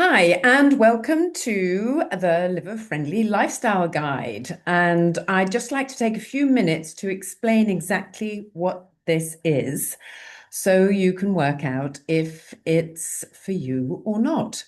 Hi, and welcome to the Liver Friendly Lifestyle Guide. And I'd just like to take a few minutes to explain exactly what this is so you can work out if it's for you or not.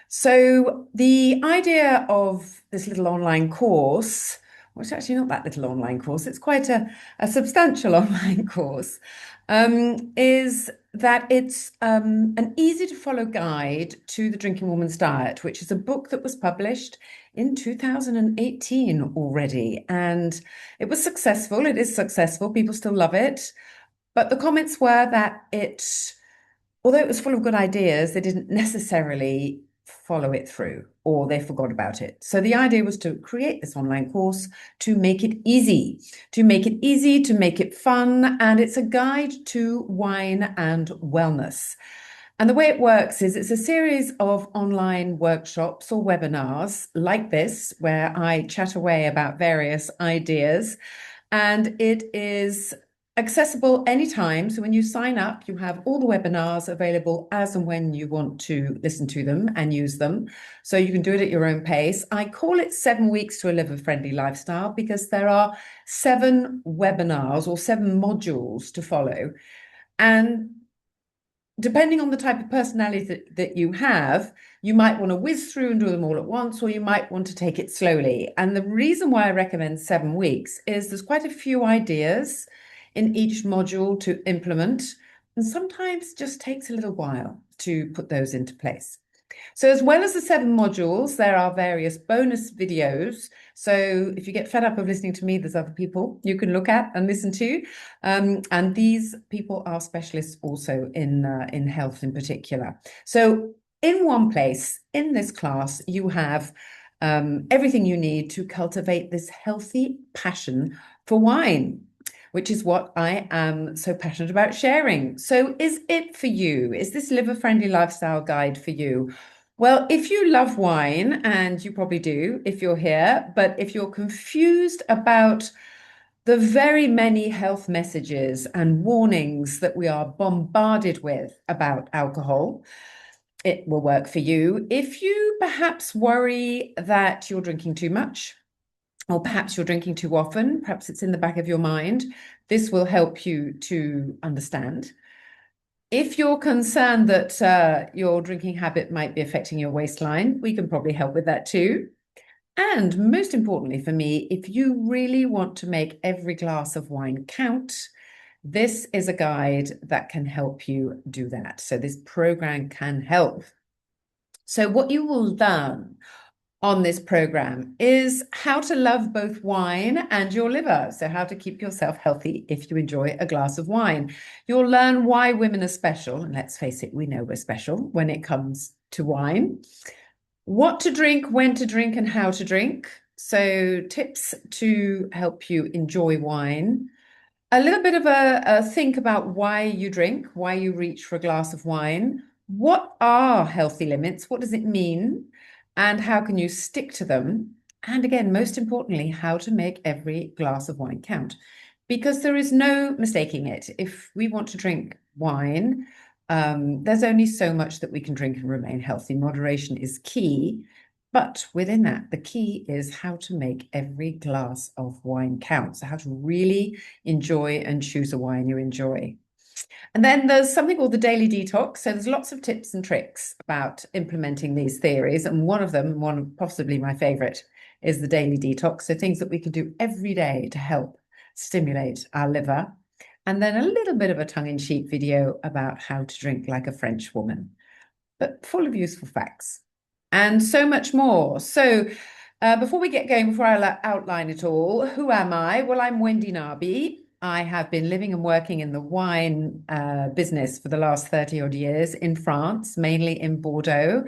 So, the idea of this little online course, well, it's actually not that little online course, it's quite a substantial online course, is that it's an easy to follow guide to the Drinking Woman's Diet, which is a book that was published in 2018 already. And it was successful. It is successful. People still love it. But the comments were that although it was full of good ideas, they didn't necessarily follow it through or they forgot about it. So the idea was to create this online course to make it easy, to make it easy, to make it fun. And it's a guide to wine and wellness. And the way it works is it's a series of online workshops or webinars like this, where I chat away about various ideas. And it is accessible anytime. So when you sign up, you have all the webinars available as and when you want to listen to them and use them. So you can do it at your own pace. I call it 7 weeks to a liver-friendly lifestyle because there are 7 webinars or 7 modules to follow. And depending on the type of personality that you have, you might want to whiz through and do them all at once, or you might want to take it slowly. And the reason why I recommend 7 weeks is there's quite a few ideas in each module to implement, and sometimes it just takes a little while to put those into place. So as well as the 7 modules, there are various bonus videos. So if you get fed up of listening to me, there's other people you can look at and listen to. And these people are specialists also in health in particular. So in one place, in this class, you have everything you need to cultivate this healthy passion for wine, which is what I am so passionate about sharing. So is it for you? Is this liver-friendly lifestyle guide for you? Well, if you love wine, and you probably do if you're here, but if you're confused about the very many health messages and warnings that we are bombarded with about alcohol, it will work for you. If you perhaps worry that you're drinking too much, or perhaps you're drinking too often, perhaps it's in the back of your mind, this will help you to understand. If you're concerned that your drinking habit might be affecting your waistline, we can probably help with that too. And most importantly for me, if you really want to make every glass of wine count, this is a guide that can help you do that. So this program can help. So what you will learn on this program is how to love both wine and your liver. So, how to keep yourself healthy if you enjoy a glass of wine. You'll learn why women are special. And let's face it, we know we're special when it comes to wine. What to drink, when to drink, and how to drink. So, tips to help you enjoy wine. A little bit of a think about why you drink, why you reach for a glass of wine. What are healthy limits? What does it mean? And how can you stick to them? And again, most importantly, how to make every glass of wine count. Because there is no mistaking it. If we want to drink wine, there's only so much that we can drink and remain healthy. Moderation is key. But within that, the key is how to make every glass of wine count. So, how to really enjoy and choose a wine you enjoy. And then there's something called the daily detox. So, there's lots of tips and tricks about implementing these theories. And one of them, one of possibly my favorite, is the daily detox. So, things that we can do every day to help stimulate our liver. And then a little bit of a tongue-in-cheek video about how to drink like a French woman, but full of useful facts and so much more. So before we get going, before I outline it all, who am I? Well, I'm Wendy Narby. I have been living and working in the wine business for the last 30 odd years in France, mainly in Bordeaux.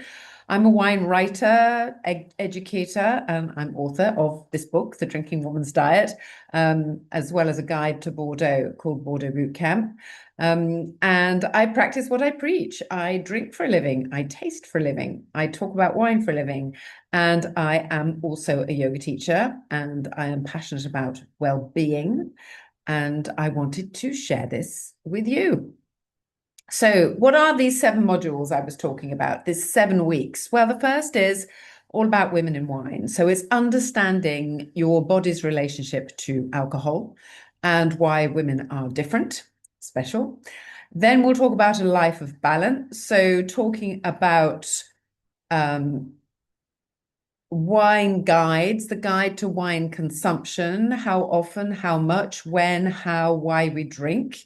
I'm a wine writer, educator, and I'm author of this book, The Drinking Woman's Diet, as well as a guide to Bordeaux called Bordeaux Boot Camp. And I practice what I preach. I drink for a living. I taste for a living. I talk about wine for a living. And I am also a yoga teacher, and I am passionate about well-being. And I wanted to share this with you. So, what are these 7 modules I was talking about? This 7 weeks? Well, the first is all about women in wine. So, it's understanding your body's relationship to alcohol and why women are different, special. Then we'll talk about a life of balance. So, talking about um, wine guides, the guide to wine consumption, how often, how much, when, how, why we drink.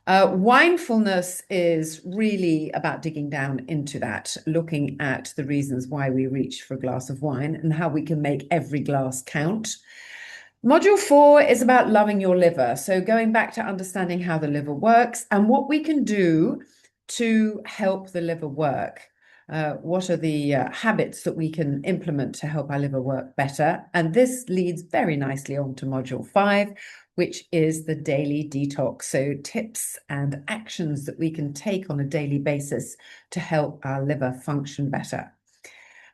Mindfulness is really about digging down into that, looking at the reasons why we reach for a glass of wine and how we can make every glass count. Module 4 is about loving your liver. So, going back to understanding how the liver works and what we can do to help the liver work. What are the habits that we can implement to help our liver work better? And this leads very nicely on to Module 5, which is the daily detox. So, tips and actions that we can take on a daily basis to help our liver function better.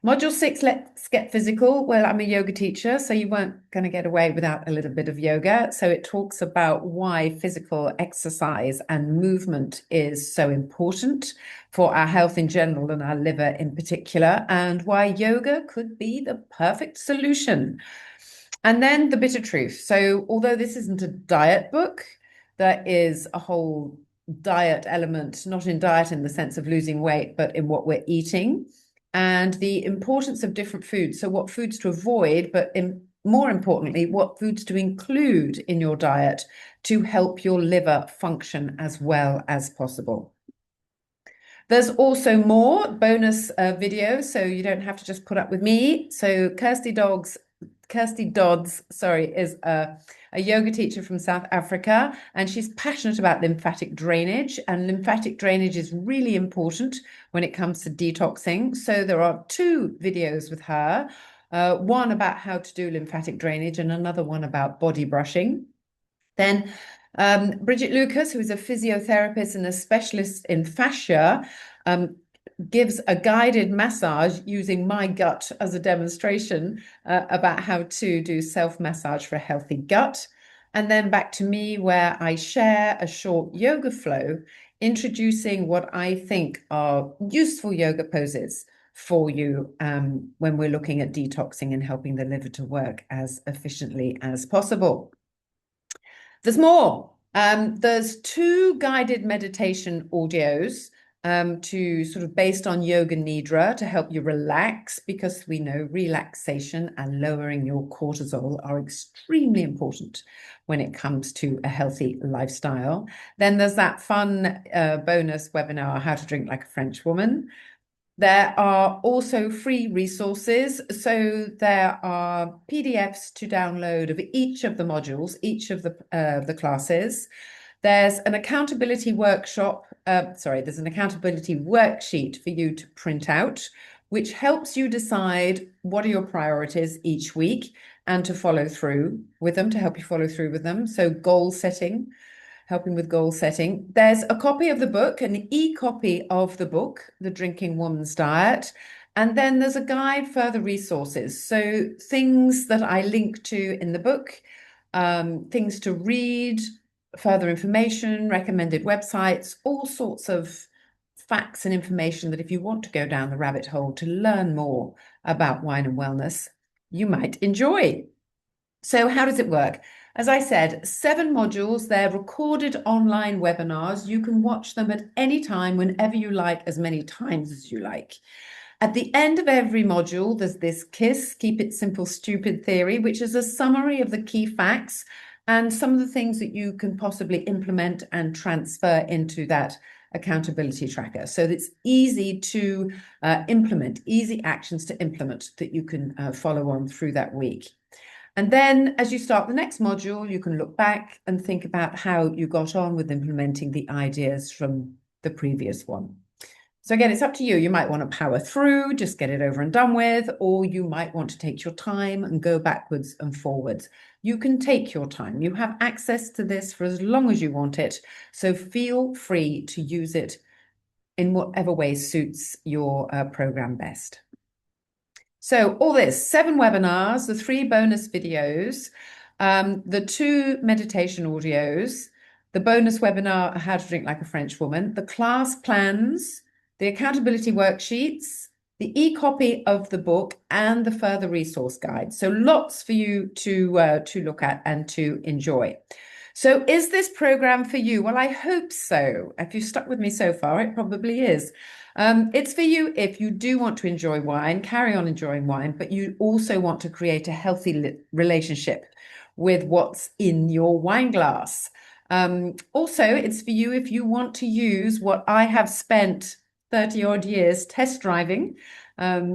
Module 6, let's get physical. Well, I'm a yoga teacher, so you weren't going to get away without a little bit of yoga. So it talks about why physical exercise and movement is so important for our health in general and our liver in particular, and why yoga could be the perfect solution. And then the bitter truth. So, although this isn't a diet book, there is a whole diet element, not in diet in the sense of losing weight, but in what we're eating and the importance of different foods. So, what foods to avoid, but more importantly, what foods to include in your diet to help your liver function as well as possible. There's also more bonus videos, so you don't have to just put up with me. So Kirsty Dodds, sorry, is a yoga teacher from South Africa, and she's passionate about lymphatic drainage. And lymphatic drainage is really important when it comes to detoxing. So there are 2 videos with her, one about how to do lymphatic drainage and another one about body brushing. Then Bridget Lucas, who is a physiotherapist and a specialist in fascia, gives a guided massage using my gut as a demonstration about how to do self-massage for a healthy gut. And then back to me, where I share a short yoga flow, introducing what I think are useful yoga poses for you when we're looking at detoxing and helping the liver to work as efficiently as possible. There's more. There's 2 guided meditation audios to sort of based on yoga nidra to help you relax, because we know relaxation and lowering your cortisol are extremely important when it comes to a healthy lifestyle. Then there's that fun bonus webinar, How to Drink Like a French Woman. There are also free resources. So there are PDFs to download of each of the modules, each of the classes. There's an accountability workshop, there's an accountability worksheet for you to print out, which helps you decide what are your priorities each week and to follow through with them, to help you follow through with them. So goal setting, helping with goal setting. There's a copy of the book, an e-copy of the book, The Drinking Woman's Diet. And then there's a guide, further resources. So things that I link to in the book, things to read, further information, recommended websites, all sorts of facts and information that if you want to go down the rabbit hole to learn more about wine and wellness, you might enjoy. So how does it work? As I said, 7 modules, they're recorded online webinars. You can watch them at any time, whenever you like, as many times as you like. At the end of every module, there's this KISS, Keep It Simple, Stupid theory, which is a summary of the key facts and some of the things that you can possibly implement and transfer into that accountability tracker. So it's easy to implement, easy actions to implement that you can follow on through that week. And then as you start the next module, you can look back and think about how you got on with implementing the ideas from the previous one. So again, it's up to you. You might want to power through, just get it over and done with, or you might want to take your time and go backwards and forwards. You can take your time. You have access to this for as long as you want it. So feel free to use it in whatever way suits your program best. So all this, 7 webinars, the 3 bonus videos, the 2 meditation audios, the bonus webinar, How to Drink Like a French Woman, the class plans, the accountability worksheets, the e-copy of the book, and the further resource guide. So lots for you to look at and to enjoy. So is this program for you? Well, I hope so. If you've stuck with me so far, it probably is. It's for you if you do want to enjoy wine, carry on enjoying wine, but you also want to create a healthy relationship with what's in your wine glass. Also, it's for you if you want to use what I have spent 30 odd years test driving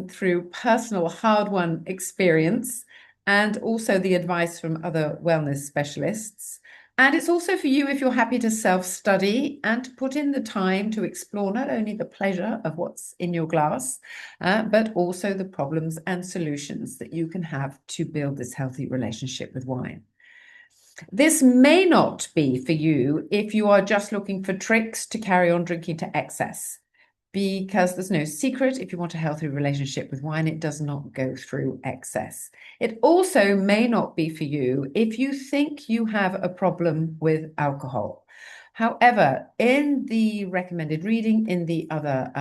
through personal hard-won experience and also the advice from other wellness specialists. And it's also for you if you're happy to self-study and to put in the time to explore not only the pleasure of what's in your glass, but also the problems and solutions that you can have to build this healthy relationship with wine. This may not be for you if you are just looking for tricks to carry on drinking to excess, because there's no secret. If you want a healthy relationship with wine, it does not go through excess. It also may not be for you if you think you have a problem with alcohol. However, in the recommended reading, in the other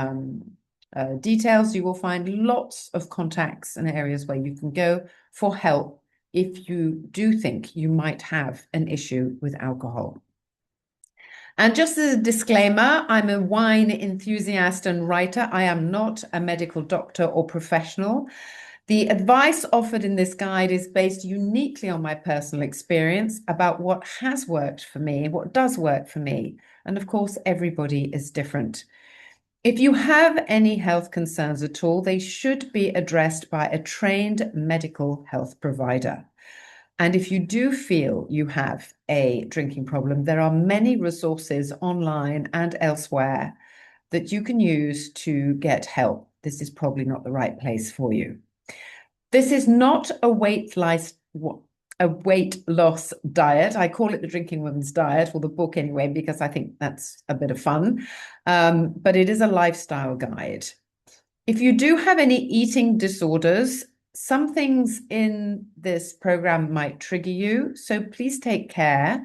details, you will find lots of contacts and areas where you can go for help if you do think you might have an issue with alcohol. And just as a disclaimer, I'm a wine enthusiast and writer. I am not a medical doctor or professional. The advice offered in this guide is based uniquely on my personal experience about what has worked for me, what does work for me. And of course, everybody is different. If you have any health concerns at all, they should be addressed by a trained medical health provider. And if you do feel you have a drinking problem, there are many resources online and elsewhere that you can use to get help. This is probably not the right place for you. This is not a weight loss diet. I call it the Drinking Woman's Diet, or the book anyway, because I think that's a bit of fun. But it is a lifestyle guide. If you do have any eating disorders, some things in this program might trigger you, so please take care.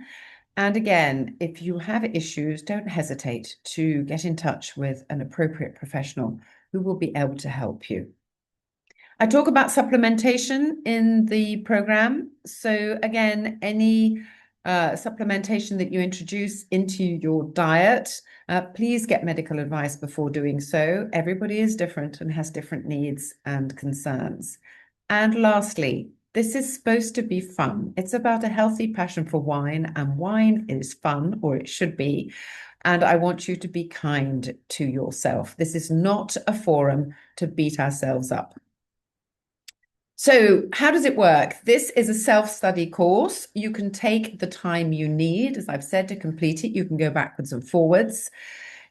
And again, if you have issues, don't hesitate to get in touch with an appropriate professional who will be able to help you. I talk about supplementation in the program. So again, any supplementation that you introduce into your diet, please get medical advice before doing so. Everybody is different and has different needs and concerns. And lastly, this is supposed to be fun. It's about a healthy passion for wine, and wine is fun, or it should be. And I want you to be kind to yourself. This is not a forum to beat ourselves up. So how does it work? This is a self-study course. You can take the time you need, as I've said, to complete it. You can go backwards and forwards.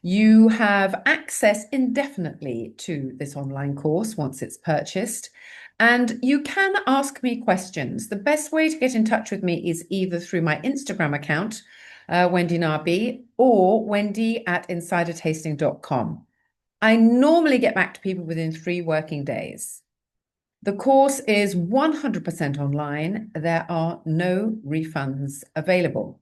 You have access indefinitely to this online course once it's purchased. And you can ask me questions. The best way to get in touch with me is either through my Instagram account, Wendy Narby, or wendy@insidertasting.com. I normally get back to people within 3 working days. The course is 100% online. There are no refunds available.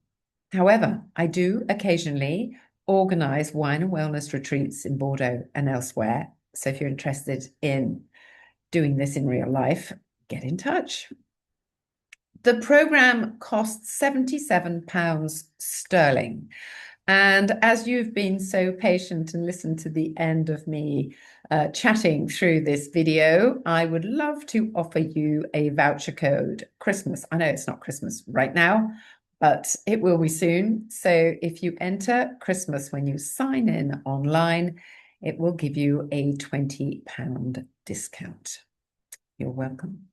However, I do occasionally organize wine and wellness retreats in Bordeaux and elsewhere. So if you're interested in doing this in real life, get in touch. The program costs £77 sterling. And as you've been so patient and listened to the end of me chatting through this video, I would love to offer you a voucher code Christmas. I know it's not Christmas right now, but it will be soon. So if you enter Christmas when you sign in online, it will give you a £20 discount. You're welcome.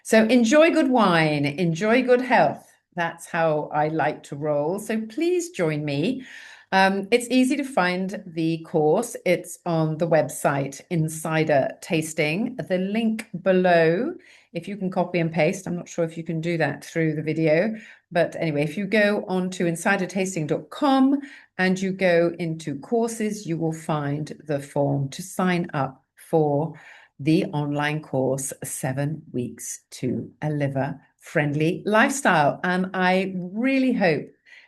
So enjoy good wine, enjoy good health. That's how I like to roll. So please join me. It's easy to find the course. It's on the website Insider Tasting. The link below, if you can copy and paste, I'm not sure if you can do that through the video. But anyway, if you go on to insidertasting.com and you go into courses, you will find the form to sign up for the online course, 7 weeks to a liver-friendly lifestyle. And I really hope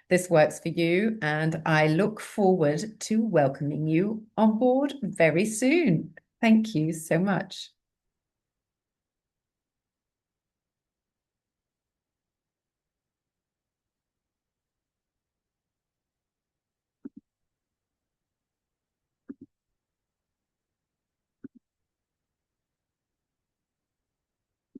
this works for you, and I look forward to welcoming you on board very soon. Thank you so much.